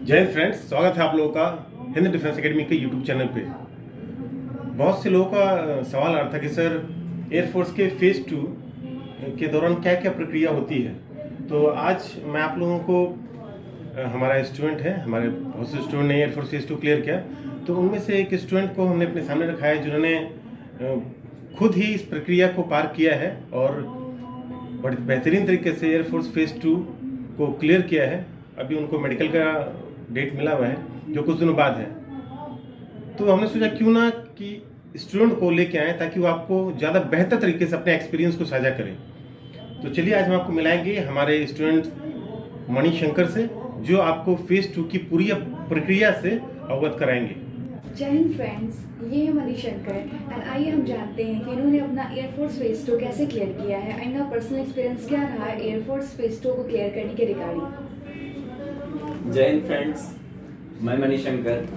जय हिंद फ्रेंड्स, स्वागत है आप लोगों का हिंद डिफेंस एकेडमी के यूट्यूब चैनल पे। बहुत से लोगों का सवाल आ रहा था कि सर एयरफोर्स के फेज़ 2 के दौरान क्या क्या प्रक्रिया होती है। तो आज मैं आप लोगों को हमारा स्टूडेंट है, हमारे बहुत से स्टूडेंट ने एयरफोर्स फेज़ 2 क्लियर किया, तो उनमें से एक स्टूडेंट को हमने अपने सामने रखा है जिन्होंने खुद ही इस प्रक्रिया को पार किया है और बड़ी बेहतरीन तरीके से एयरफोर्स फेज़ 2 को क्लियर किया है। अभी उनको मेडिकल का डेट मिला हुआ है जो कुछ दिनों बाद है। तो हमने सोचा क्यों ना कि स्टूडेंट को लेके आए ताकि वो आपको ज़्यादा बेहतर तरीके से अपने एक्सपीरियंस को साझा करें। तो चलिए आज हम आपको मिलाएंगे हमारे स्टूडेंट मणिशंकर से, जो आपको फेज़ 2 की पूरी प्रक्रिया से अवगत कराएंगे। जय हिंद फ्रेंड्स, ये है मणिशंकर एंड आइए हम जानते हैं कि इन्होंने अपना एयरफोर्स फेज़ 2 कैसे क्लियर किया है। इनका पर्सनल एक्सपीरियंस क्या रहा है एयरफोर्स फेज़ 2 को क्लियर करने के रिगार्डिंग। जय हिंद फ्रेंड्स, मैं मणिशंकर,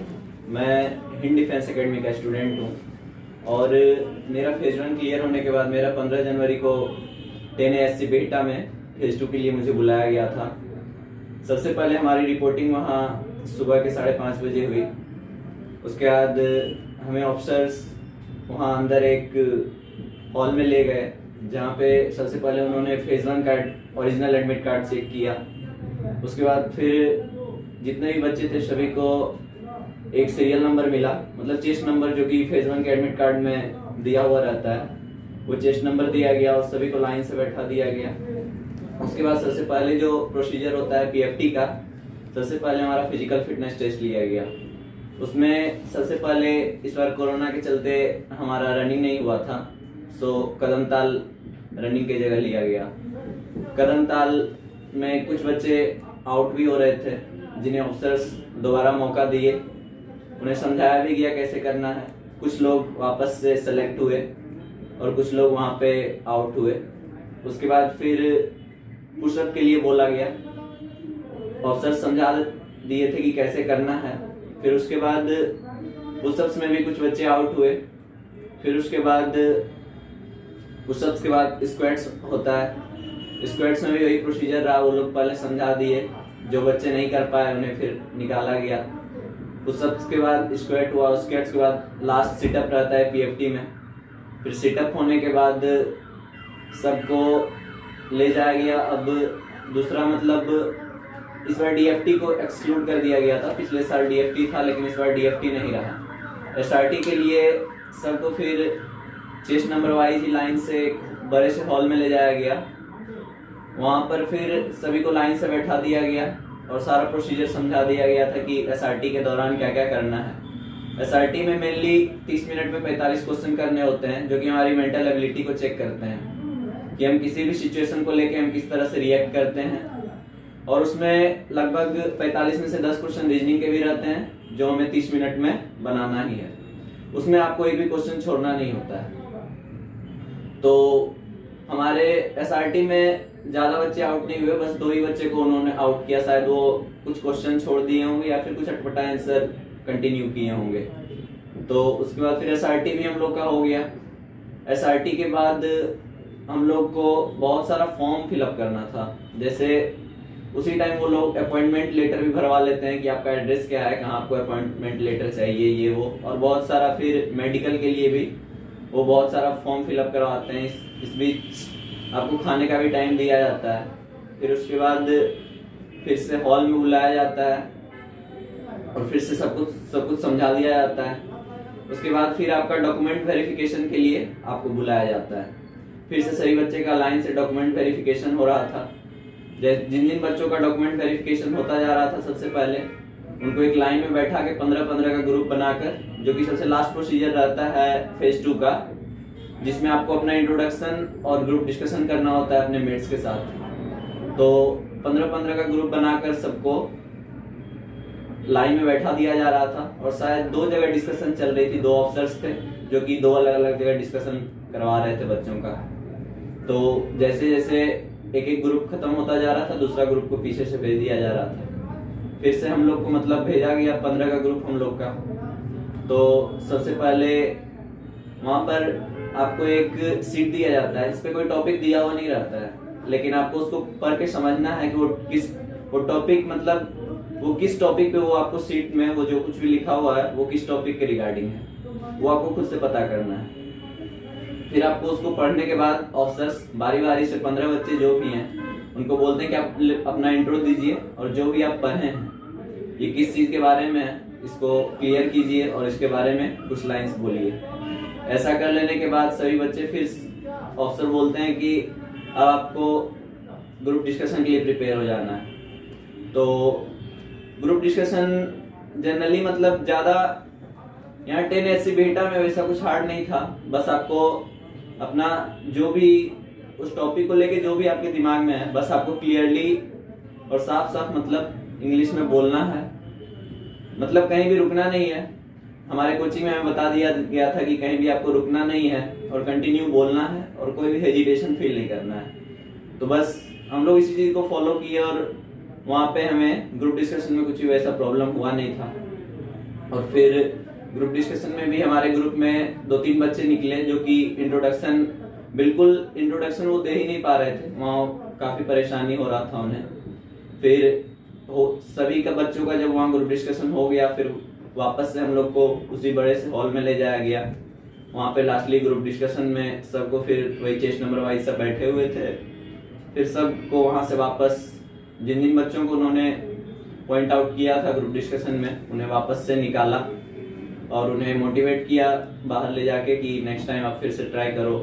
मैं हिंद डिफेंस एकेडमी का स्टूडेंट हूँ और मेरा फेज़ 1 क्लियर होने के बाद मेरा 15 जनवरी को 10 ASC बेहटा में फेज़ 2 के लिए मुझे बुलाया गया था। सबसे पहले हमारी रिपोर्टिंग वहाँ सुबह के 5:30 बजे हुई। उसके बाद हमें ऑफिसर्स वहाँ अंदर एक हॉल में ले गए, जहाँ पे सबसे पहले उन्होंने phase 1 card, original admit card check किया। उसके बाद फिर जितने भी बच्चे थे सभी को एक सीरियल नंबर मिला, मतलब चेस्ट नंबर जो कि फेज़ 1 के एडमिट कार्ड में दिया हुआ रहता है, वो चेस्ट नंबर दिया गया और सभी को लाइन से बैठा दिया गया। उसके बाद सबसे पहले जो प्रोसीजर होता है PFT का, सबसे पहले हमारा फिजिकल फिटनेस टेस्ट लिया गया। उसमें सबसे पहले इस बार कोरोना के चलते हमारा रनिंग नहीं हुआ था, सो कदम ताल रनिंग की जगह लिया गया। कदम ताल में कुछ बच्चे आउट भी हो रहे थे, जिन्हें ऑफिसर्स दोबारा मौका दिए, उन्हें समझाया भी गया कैसे करना है। कुछ लोग वापस से सेलेक्ट हुए और कुछ लोग वहाँ पे आउट हुए। उसके बाद फिर पुशअप के लिए बोला गया, ऑफिसर्स समझा दिए थे कि कैसे करना है। फिर उसके बाद पुशअप्स में भी कुछ बच्चे आउट हुए। फिर उसके बाद पुशअप्स के बाद स्क्वाट्स होता है, स्क्वाट्स में भी वही प्रोसीजर रहा, वो लोग पहले समझा दिए, जो बच्चे नहीं कर पाए उन्हें फिर निकाला गया। पुशअप्स के बाद स्क्वाट हुआ, स्क्वाट्स के बाद लास्ट सिटअप रहता है PFT में। फिर सिटअप होने के बाद सबको ले जाया गया। अब दूसरा मतलब इस बार DFT को एक्सक्लूड कर दिया गया था, पिछले साल DFT था लेकिन इस बार DFT नहीं रहा। SRT के लिए सबको फिर चेस्ट नंबर वाइज ही लाइन से एक बड़े से हॉल में ले जाया गया। वहाँ पर फिर सभी को लाइन से बैठा दिया गया और सारा प्रोसीजर समझा दिया गया था कि SRT के दौरान क्या क्या करना है। SRT में मेनली 30 मिनट में 45 क्वेश्चन करने होते हैं, जो कि हमारी मेंटल एबिलिटी को चेक करते हैं कि हम किसी भी सिचुएशन को लेके हम किस तरह से रिएक्ट करते हैं। और उसमें लगभग 45 में से 10 क्वेश्चन रीजनिंग के भी रहते हैं, जो हमें 30 मिनट में बनाना ही है। उसमें आपको एक भी क्वेश्चन छोड़ना नहीं होता है। तो हमारे SRT में ज्यादा बच्चे आउट नहीं हुए, बस 2 ही बच्चे को उन्होंने आउट किया। शायद वो कुछ क्वेश्चन छोड़ दिए होंगे या फिर कुछ अटपटा आंसर कंटिन्यू किए होंगे। तो उसके बाद फिर SRT भी हम लोग का हो गया। SRT के बाद हम लोग को बहुत सारा फॉर्म फिलअप करना था। जैसे उसी टाइम वो लोग अपॉइंटमेंट लेटर भी भरवा लेते हैं कि आपका एड्रेस क्या है, कहाँ आपको अपॉइंटमेंट लेटर चाहिए, ये वो, और बहुत सारा फिर मेडिकल के लिए भी वो बहुत सारा फॉर्म फिलअप करवाते हैं। इस बीच आपको खाने का भी टाइम दिया जाता है। फिर उसके बाद फिर से हॉल में बुलाया जाता है और फिर से सब कुछ समझा दिया जाता है। उसके बाद फिर आपका डॉक्यूमेंट वेरिफिकेशन के लिए आपको बुलाया जाता है। फिर से सभी बच्चे का लाइन से डॉक्यूमेंट वेरिफिकेशन हो रहा था। जिन जिन बच्चों का डॉक्यूमेंट वेरिफिकेशन होता जा रहा था, सबसे पहले उनको एक लाइन में बैठा के 15-15 का ग्रुप बनाकर, जो कि सबसे लास्ट प्रोसीजर रहता है फेज़ 2 का, जिसमें आपको अपना इंट्रोडक्शन और ग्रुप डिस्कशन करना होता है अपने मेट्स के साथ। तो 15-15 का ग्रुप बनाकर सबको लाइन में बैठा दिया जा रहा था और शायद 2 जगह डिस्कशन चल रही थी। 2 ऑफिसर्स थे जो कि 2 अलग-अलग जगह डिस्कशन करवा रहे थे बच्चों का। तो जैसे जैसे एक ग्रुप खत्म होता जा रहा था, दूसरा ग्रुप को पीछे से भेज दिया जा रहा था। फिर से हम लोग को मतलब भेजा गया 15 का ग्रुप हम लोग का। तो सबसे पहले वहाँ पर आपको एक सीट दिया जाता है, जिसपे कोई टॉपिक दिया हुआ नहीं रहता है, लेकिन आपको उसको पढ़ के समझना है कि वो टॉपिक मतलब वो किस टॉपिक पे, वो आपको सीट में वो जो कुछ भी लिखा हुआ है वो किस टॉपिक के रिगार्डिंग है, वो आपको खुद से पता करना है। फिर आपको उसको पढ़ने के बाद ऑफिसर्स बारी बारी से 15 बच्चे जो भी हैं उनको बोलते हैं कि आप अपना इंट्रो दीजिए और जो भी आप पढ़े हैं ये किस चीज़ के बारे में है इसको क्लियर कीजिए और इसके बारे में कुछ लाइंस बोलिए। ऐसा कर लेने के बाद सभी बच्चे फिर ऑफिसर बोलते हैं कि अब आपको ग्रुप डिस्कशन के लिए प्रिपेयर हो जाना है। तो ग्रुप डिस्कशन जनरली मतलब ज़्यादा यहाँ 10 SC बीटा में वैसा कुछ हार्ड नहीं था, बस आपको अपना जो भी उस टॉपिक को लेके जो भी आपके दिमाग में है बस आपको क्लियरली और साफ साफ मतलब इंग्लिश में बोलना है, मतलब कहीं भी रुकना नहीं है। हमारे कोचिंग में हमें बता दिया गया था कि कहीं भी आपको रुकना नहीं है और कंटिन्यू बोलना है और कोई भी हेजिटेशन फील नहीं करना है। तो बस हम लोग इसी चीज़ को फॉलो किए और वहाँ पे हमें ग्रुप डिस्कशन में कुछ भी वैसा प्रॉब्लम हुआ नहीं था। और फिर ग्रुप डिस्कशन में भी हमारे ग्रुप में 2-3 बच्चे निकले जो कि इंट्रोडक्शन वो दे ही नहीं पा रहे थे, वहाँ काफ़ी परेशानी हो रहा था उन्हें। फिर सभी का बच्चों का जब वहाँ ग्रुप डिस्कशन हो गया फिर वापस से हम लोग को उसी बड़े से हॉल में ले जाया गया। वहाँ पे लास्टली ग्रुप डिस्कशन में सबको फिर वही चेस्ट नंबर वाइज सब बैठे हुए थे, फिर सबको वहाँ से वापस जिन बच्चों को उन्होंने पॉइंट आउट किया था ग्रुप डिस्कशन में उन्हें वापस से निकाला और उन्हें मोटिवेट किया बाहर ले जाके कि नेक्स्ट टाइम आप फिर से ट्राई करो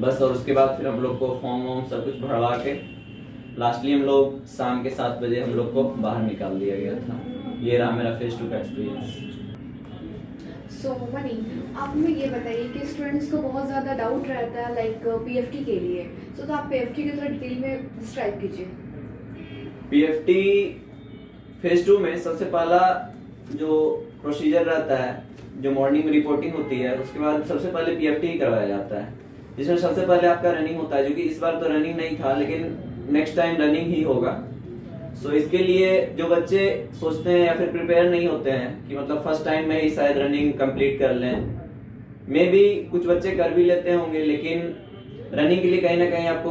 बस। और उसके बाद फिर हम लोग को फॉर्म वॉर्म सब कुछ भरवा के लास्टली हम लोग शाम के 7 बजे हम लोग को बाहर निकाल दिया गया था। ये रहा मेरा फेस टू का एक्सपीरियंस। सो मनी, आप हमें ये बताइए कि स्टूडेंट्स को बहुत ज़्यादा डाउट रहता है लाइक PFT के लिए, तो आप PFT की थोड़ा डिटेल में डिस्क्राइब कीजिए। PFT फेज 2 में सबसे पहला जो प्रोसीजर रहता है, जो मॉर्निंग में रिपोर्टिंग होती है, उसके बाद सबसे पहले PFT ही करवाया जाता है, जिसमें सबसे पहले आपका रनिंग होता है, जो कि इस बार तो रनिंग नहीं था लेकिन नेक्स्ट टाइम रनिंग ही होगा। सो इसके लिए जो बच्चे सोचते हैं या फिर प्रिपेयर नहीं होते हैं कि मतलब फर्स्ट टाइम में ही शायद रनिंग कंप्लीट कर लें, मे बी कुछ बच्चे कर भी लेते होंगे, लेकिन रनिंग के लिए कहीं ना कहीं आपको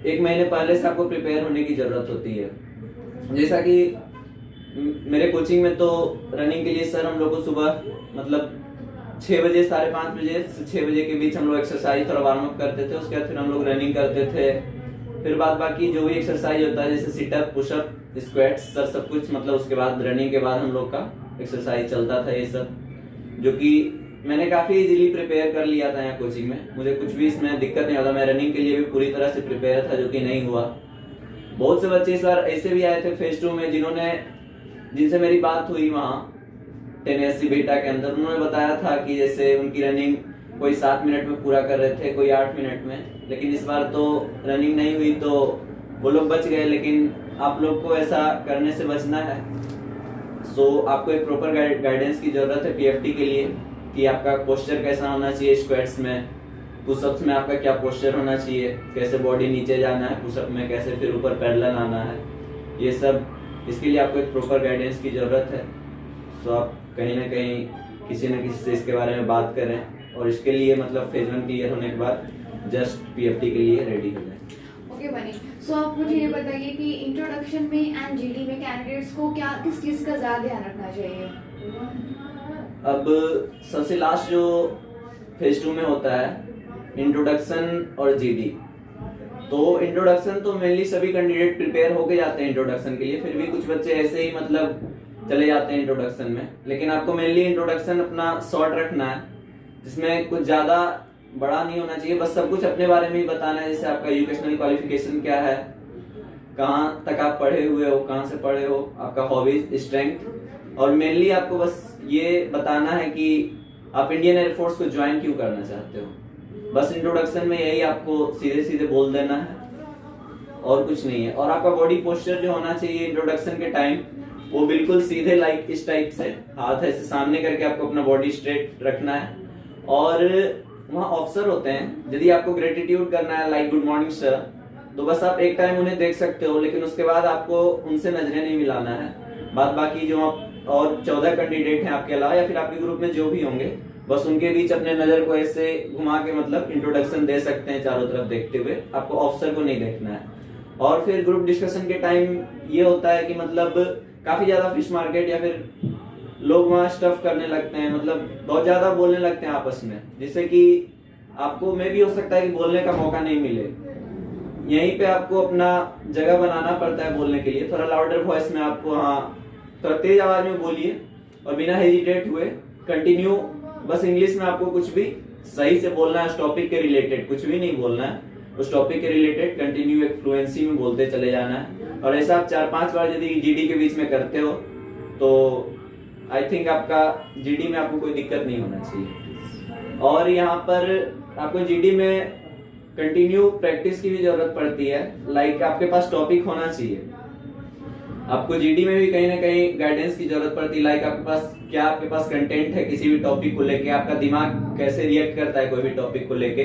1 महीने पहले से आपको प्रिपेयर होने की जरूरत होती है। जैसा कि मेरे कोचिंग में तो रनिंग के लिए सर हम लोग को सुबह मतलब 6 बजे 5:30 बजे से 6 बजे के बीच हम लोग एक्सरसाइज थोड़ा वार्म अप करते थे, उसके बाद फिर हम लोग रनिंग करते थे, फिर बाद बाकी जो भी एक्सरसाइज होता है जैसे सिटअप, पुशअप, स्क्वाट्स, सर सब कुछ मतलब उसके बाद रनिंग के बाद हम लोग का एक्सरसाइज चलता था ये सब, जो कि मैंने काफ़ी इजीली प्रिपेयर कर लिया था यहाँ कोचिंग में, मुझे कुछ भी इसमें दिक्कत नहीं होता। मैं रनिंग के लिए भी पूरी तरह से प्रिपेयर था, जो कि नहीं हुआ। बहुत से बच्चे सर ऐसे भी आए थे फेज 2 में जिनसे मेरी बात हुई वहाँ 10 SC बीटा के अंदर, उन्होंने बताया था कि जैसे उनकी रनिंग कोई 7 मिनट में पूरा कर रहे थे, कोई 8 मिनट में, लेकिन इस बार तो रनिंग नहीं हुई तो वो लोग बच गए। लेकिन आप लोग को ऐसा करने से बचना है। सो आपको एक प्रॉपर गाइडेंस की जरूरत है PFT के लिए कि आपका पोस्चर कैसा होना चाहिए, स्क्वाट्स में, पुशअप्स में आपका क्या पोस्चर होना चाहिए, कैसे बॉडी नीचे जाना है पुशअप में, कैसे फिर ऊपर पैरेलल आना है, ये सब इसके लिए आपको एक प्रॉपर गाइडेंस की ज़रूरत है। सो आप कहीं ना कहीं किसी न किसी से इसके बारे में बात करें और इसके लिए मतलब फेज 1 क्लियर होने के बाद जस्ट PFT के लिए रेडी हो जाए। ओके बनी, सो आप मुझे ये बताइए कि इंट्रोडक्शन में एंड GD में कैंडिडेट्स को क्या किस चीज़ का ज़्यादा ध्यान रखना चाहिए? अब सबसे लास्ट जो फेज 2 में होता है इंट्रोडक्शन और GD, तो इंट्रोडक्शन तो मेनली सभी कैंडिडेट प्रिपेयर होके जाते हैं इंट्रोडक्शन के लिए, फिर भी कुछ बच्चे ऐसे ही मतलब चले जाते हैं इंट्रोडक्शन में, लेकिन आपको मेनली इंट्रोडक्शन अपना शॉर्ट रखना है, जिसमें कुछ ज़्यादा बड़ा नहीं होना चाहिए, बस सब कुछ अपने बारे में ही बताना है। जैसे आपका एजुकेशनल क्वालिफिकेशन क्या है, कहाँ तक आप पढ़े हुए हो, कहाँ से पढ़े हो, आपका हॉबीज, स्ट्रेंथ, और मेनली आपको बस ये बताना है कि आप इंडियन एयरफोर्स को ज्वाइन क्यों करना चाहते हो। बस इंट्रोडक्शन में यही आपको सीधे सीधे बोल देना है और कुछ नहीं है। और आपका बॉडी पोस्चर जो होना चाहिए इंट्रोडक्शन के टाइम, वो बिल्कुल सीधे लाइक इस टाइप से, हाथ ऐसे सामने करके आपको अपना बॉडी स्ट्रेट रखना है। और वहाँ ऑफिसर होते हैं, यदि आपको ग्रेटिट्यूड करना है लाइक गुड मॉर्निंग सर, तो बस आप एक टाइम उन्हें देख सकते हो, लेकिन उसके बाद आपको उनसे नजरें नहीं मिलाना है। बाद बाकी जो आप और 14 कैंडिडेट हैं आपके अलावा या फिर आपके ग्रुप में जो भी होंगे, बस उनके बीच अपने नजर को ऐसे घुमा के मतलब इंट्रोडक्शन दे सकते हैं चारों तरफ देखते हुए, आपको ऑफिसर को नहीं देखना है। और फिर ग्रुप डिस्कशन के टाइम ये होता है कि मतलब काफी ज्यादा फिश मार्केट या फिर लोग वहाँ स्टफ करने लगते हैं, मतलब बहुत ज्यादा बोलने लगते हैं आपस में, जिससे कि आपको में भी हो सकता है कि बोलने का मौका नहीं मिले। यहीं पे आपको अपना जगह बनाना पड़ता है बोलने के लिए। थोड़ा लाउडर वॉइस में आपको, हाँ थोड़ा तेज आवाज में बोलिए और बिना हेजिटेट हुए कंटिन्यू, बस इंग्लिश में आपको कुछ भी सही से बोलना है, उस टॉपिक के रिलेटेड कुछ भी नहीं बोलना है, उस टॉपिक के रिलेटेड कंटिन्यू एक फ्लुएंसी में बोलते चले जाना है। और ऐसा आप 4-5 बार यदि जीडी के बीच में करते हो तो आई थिंक आपका जीडी में आपको कोई दिक्कत नहीं होना चाहिए। और यहाँ पर आपको जीडी में कंटिन्यू प्रैक्टिस की भी जरूरत पड़ती है। लाइक आपके पास टॉपिक होना चाहिए। आपको जीडी में भी कहीं ना कहीं गाइडेंस की जरूरत पड़ती है। लाइक आपके पास कंटेंट है किसी भी टॉपिक को लेके, आपका दिमाग कैसे रिएक्ट करता है कोई भी टॉपिक को लेके,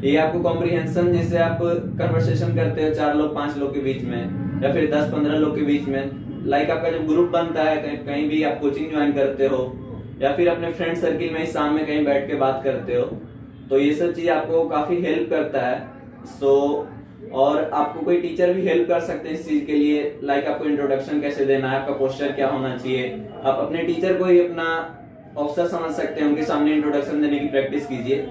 ये आपको कॉम्प्रिहेंशन, जिससे आप कन्वर्सेशन करते हो 4 लोग 5 लोग के बीच में या फिर 10-15 लोग के बीच में। लाइक आपका जब ग्रुप बनता है, कहीं भी आप कोचिंग ज्वाइन करते हो या फिर अपने फ्रेंड सर्किल में शाम में कहीं बैठ के बात करते हो, तो ये सब चीज आपको काफी हेल्प करता है। और आपको कोई टीचर भी हेल्प कर सकते हैं इस चीज के लिए। लाइक आपको इंट्रोडक्शन कैसे देना है, आपका पोस्चर क्या होना चाहिए, आप अपने टीचर को ही अपना ऑफिसर समझ सकते हैं, उनके सामने इंट्रोडक्शन देने की प्रैक्टिस कीजिए।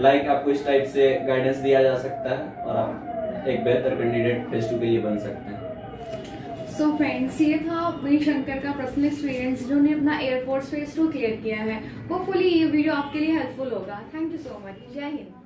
लाइक आपको इस टाइप से गाइडेंस दिया जा सकता है और आप एक बेहतर कैंडिडेट फेस 2 के लिए बन सकते हैं। सो फ्रेंड्स, ये था मणिशंकर का पर्सनल एक्सपीरियंस जिन्होंने अपना एयरफोर्स फेज 2 क्लियर किया है। होपफुली ये वीडियो आपके लिए हेल्पफुल होगा। Thank you so much. जय हिंद।